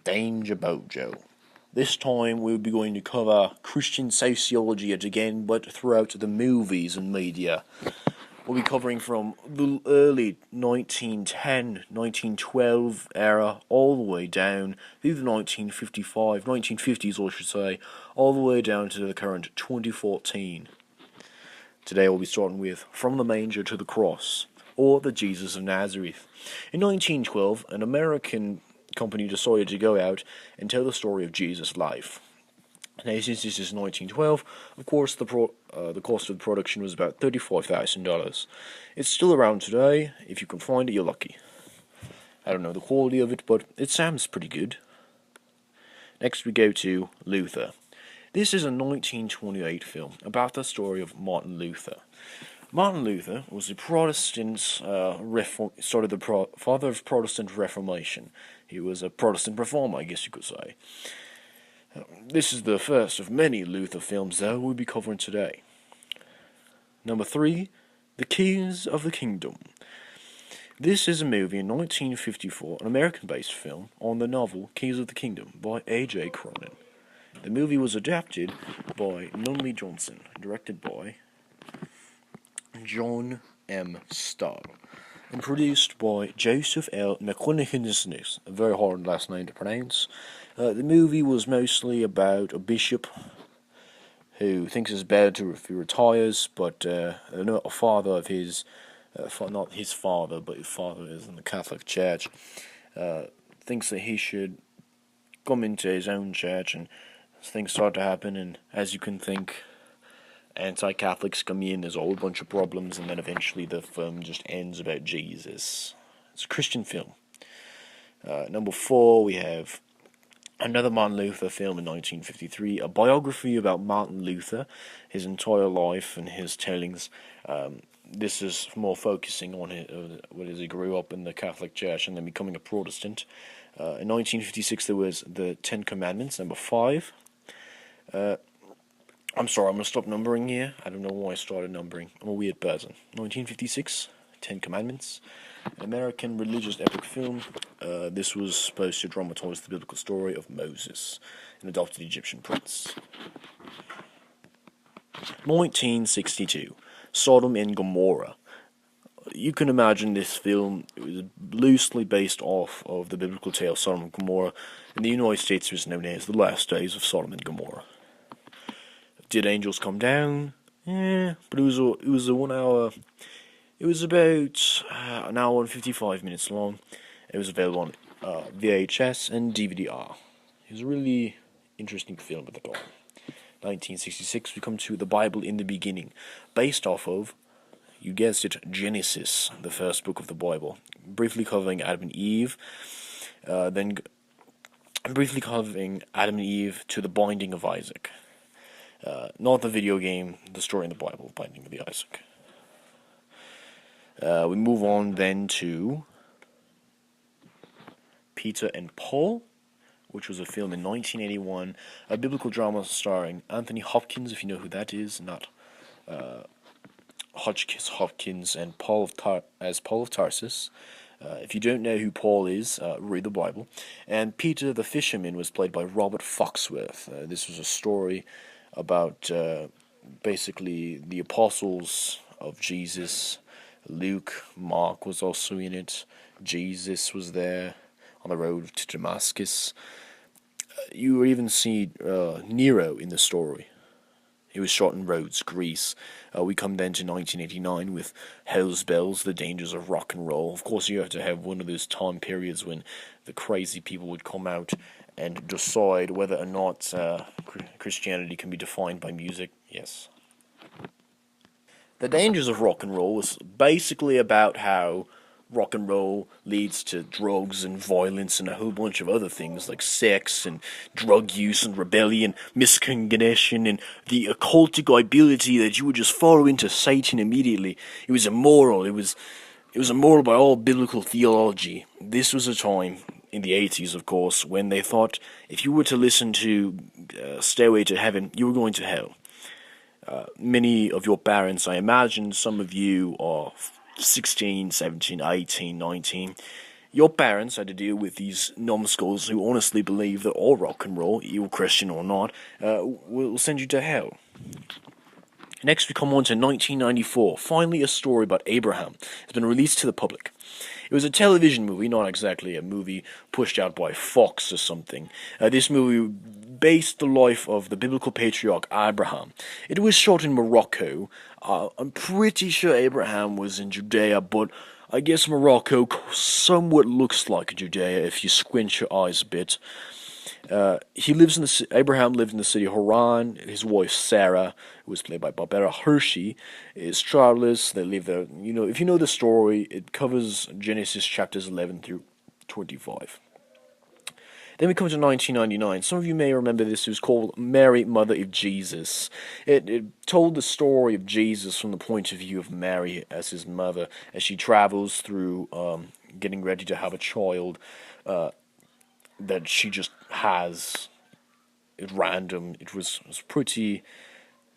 Danger Bohjo. This time we'll be going to cover Christian sociology yet again, but throughout the movies and media. We'll be covering from the early 1910, 1912 era, all the way down through the 1950s, I should say, all the way down to the current 2014. Today we'll be starting with From the Manger to the Cross, or the Jesus of Nazareth. In 1912, an American company decided to go out and tell the story of Jesus' life. Now, since this is 1912, of course, the cost of the production was about $35,000. It's still around today. If you can find it, you're lucky. I don't know the quality of it, but it sounds pretty good. Next, we go to Luther. This is a 1928 film about the story of Martin Luther. Martin Luther was a Protestant, started the father of Protestant Reformation. He was a Protestant reformer, I guess you could say. This is the first of many Luther films, though, we'll be covering today. Number 3, The Keys of the Kingdom. This is a movie in 1954, an American-based film on the novel Keys of the Kingdom by A.J. Cronin. The movie was adapted by Nunley Johnson, directed by John M. Starr, and produced by Joseph L. McClanahan, a very hard last name to pronounce. The movie was mostly about a bishop who thinks it's better if he retires, but a father of his, not his father, but his father is in the Catholic Church, thinks that he should come into his own church, and things start to happen, and as you can think, anti-Catholics come in, there's a whole bunch of problems, and then eventually the film just ends about Jesus. It's a Christian film. Number 4, we have another Martin Luther film in 1953, a biography about Martin Luther, his entire life and his tellings. This is more focusing on as he grew up in the Catholic Church and then becoming a Protestant. In 1956 there was the Ten Commandments, number 5. I'm sorry, I'm going to stop numbering here. I don't know why I started numbering. I'm a weird person. 1956, Ten Commandments, an American religious epic film. This was supposed to dramatize the biblical story of Moses, an adopted Egyptian prince. 1962, Sodom and Gomorrah. You can imagine this film. It was loosely based off of the biblical tale Sodom and Gomorrah. In the United States, it was known as The Last Days of Sodom and Gomorrah. Did angels come down? Yeah, but it was a 1 hour. It was about an hour and 55 minutes long. It was available on VHS and DVD-R. It was a really interesting film at the time. 1966, we come to The Bible in the Beginning, based off of, you guessed it, Genesis, the first book of the Bible. Briefly covering Adam and Eve, then briefly covering Adam and Eve to the binding of Isaac. Not the video game, the story in the Bible, Binding of the Isaac. We move on then to Peter and Paul, which was a film in 1981, a biblical drama starring Anthony Hopkins, if you know who that is, not Hotchkiss Hopkins, and Paul of Tarsus. If you don't know who Paul is, read the Bible. And Peter the fisherman was played by Robert Foxworth. This was a story about basically the apostles of Jesus. Luke, Mark was also in it. Jesus was there on the road to Damascus. You even see Nero in the story. It was shot in Rhodes, Greece. We come then to 1989 with Hell's Bells, The Dangers of Rock and Roll. Of course, you have to have one of those time periods when the crazy people would come out and decide whether or not Christianity can be defined by music. Yes. The Dangers of Rock and Roll was basically about how rock and roll leads to drugs and violence and a whole bunch of other things like sex and drug use and rebellion, miscongregation, and the occultic ability that you would just follow into Satan immediately. It was immoral. It was immoral by all biblical theology. This was a time in the 80s, of course, when they thought if you were to listen to Stairway to Heaven, you were going to hell. Many of your parents, I imagine some of you are 16, 17, 18, 19. Your parents had to deal with these numbskulls who honestly believe that all rock and roll, you Christian or not, will send you to hell. Next, we come on to 1994. Finally, a story about Abraham has been released to the public. It was a television movie, not exactly a movie pushed out by Fox or something. This movie based the life of the biblical patriarch Abraham. It was shot in Morocco. I'm pretty sure Abraham was in Judea, but I guess Morocco somewhat looks like Judea if you squint your eyes a bit. Abraham lived in the city of Haran. His wife Sarah, who was played by Barbara Hershey, is childless. They live there. If you know the story, it covers Genesis chapters 11 through 25. Then we come to 1999. Some of you may remember this. It was called Mary, Mother of Jesus. It told the story of Jesus from the point of view of Mary as his mother, as she travels through getting ready to have a child that she just has at random. It was pretty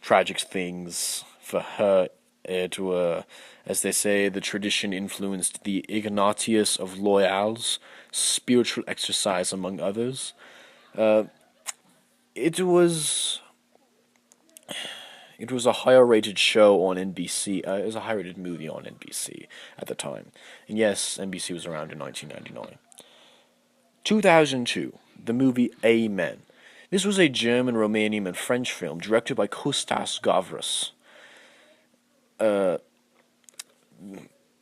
tragic things for her. It as they say, the tradition influenced the Ignatius of Loyal's spiritual exercise, among others. It was a higher rated show on NBC. It was a higher rated movie on NBC at the time. And yes, NBC was around in 1999. 2002, the movie Amen. This was a German, Romanian, and French film directed by Kostas Gavras.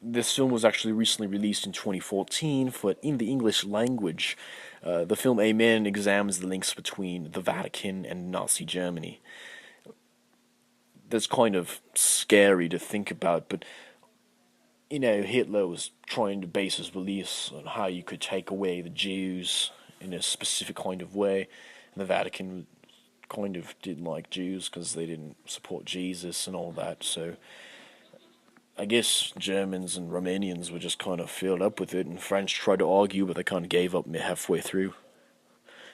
This film was actually recently released in 2014 in the English language. The film Amen examines the links between the Vatican and Nazi Germany. That's kind of scary to think about, but Hitler was trying to base his beliefs on how you could take away the Jews in a specific kind of way, and the Vatican kind of didn't like Jews because they didn't support Jesus and all that, so I guess Germans and Romanians were just kind of filled up with it, and French tried to argue, but they kind of gave up halfway through.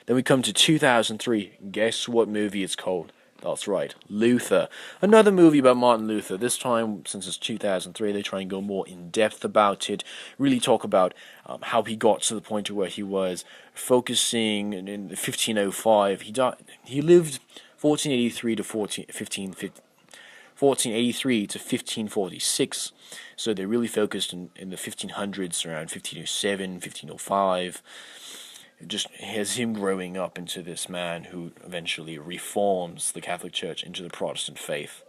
Then we come to 2003. Guess what movie it's called? That's right, Luther. Another movie about Martin Luther. This time, since it's 2003, they try and go more in-depth about it, really talk about how he got to the point to where he was, focusing in 1505. He lived 1483 to 1546, so they really focused in the 1500s, around 1507, 1505. It just has him growing up into this man who eventually reforms the Catholic Church into the Protestant faith.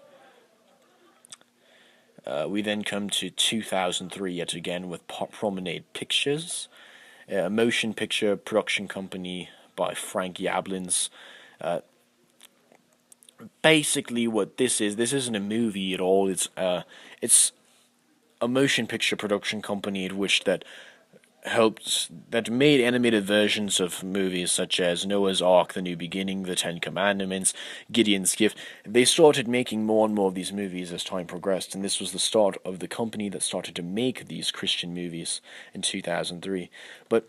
We then come to 2003 yet again with Promenade Pictures, a motion picture production company by Frank Yablans. Basically what this isn't a movie at all. It's a motion picture production company that made animated versions of movies such as Noah's Ark, The New Beginning, The Ten Commandments, Gideon's Gift. They started making more and more of these movies as time progressed, and this was the start of the company that started to make these Christian movies in 2003. But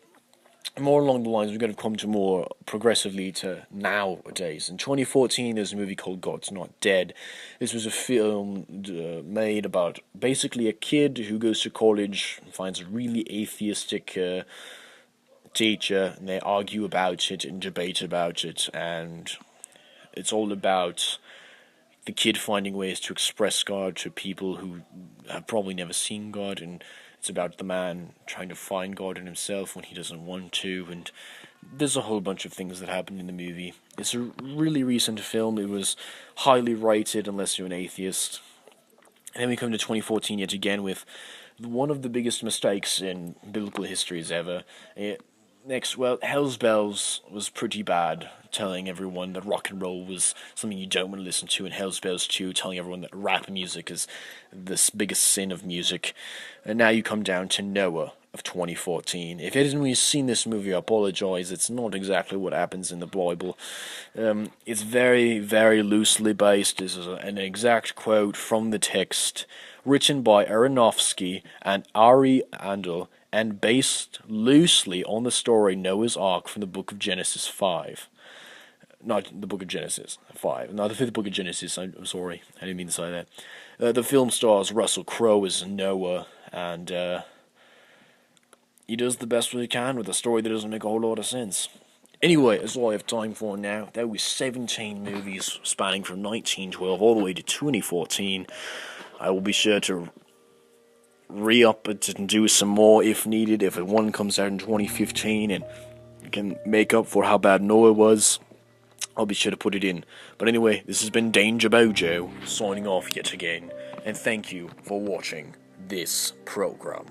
more along the lines, we're going to come to more progressively to nowadays. In 2014, there's a movie called God's Not Dead. This was a film made about basically a kid who goes to college, finds a really atheistic teacher, and they argue about it and debate about it, and it's all about the kid finding ways to express God to people who have probably never seen God, and it's about the man trying to find God in himself when he doesn't want to, and there's a whole bunch of things that happen in the movie. It's a really recent film. It was highly rated unless you're an atheist. And then we come to 2014 yet again with one of the biggest mistakes in biblical histories ever. Hell's Bells was pretty bad, telling everyone that rock and roll was something you don't want to listen to, and Hell's Bells 2 telling everyone that rap music is the biggest sin of music. And now you come down to Noah of 2014. If you haven't seen this movie, I apologize. It's not exactly what happens in the Bible. It's very, very loosely based. This is an exact quote from the text, written by Aronofsky and Ari Andel, and based loosely on the story Noah's Ark from the book of Genesis 5. Not the book of Genesis 5. No, the fifth book of Genesis. I'm sorry. I didn't mean to say that. The film stars Russell Crowe as Noah, and he does the best he can with a story that doesn't make a whole lot of sense. Anyway, that's all I have time for now. That was 17 movies spanning from 1912 all the way to 2014. I will be sure to re-up it and do some more if needed. If one comes out in 2015 and can make up for how bad Noah was, I'll be sure to put it in. But anyway, this has been Danger Bohjo, signing off yet again. And thank you for watching this program.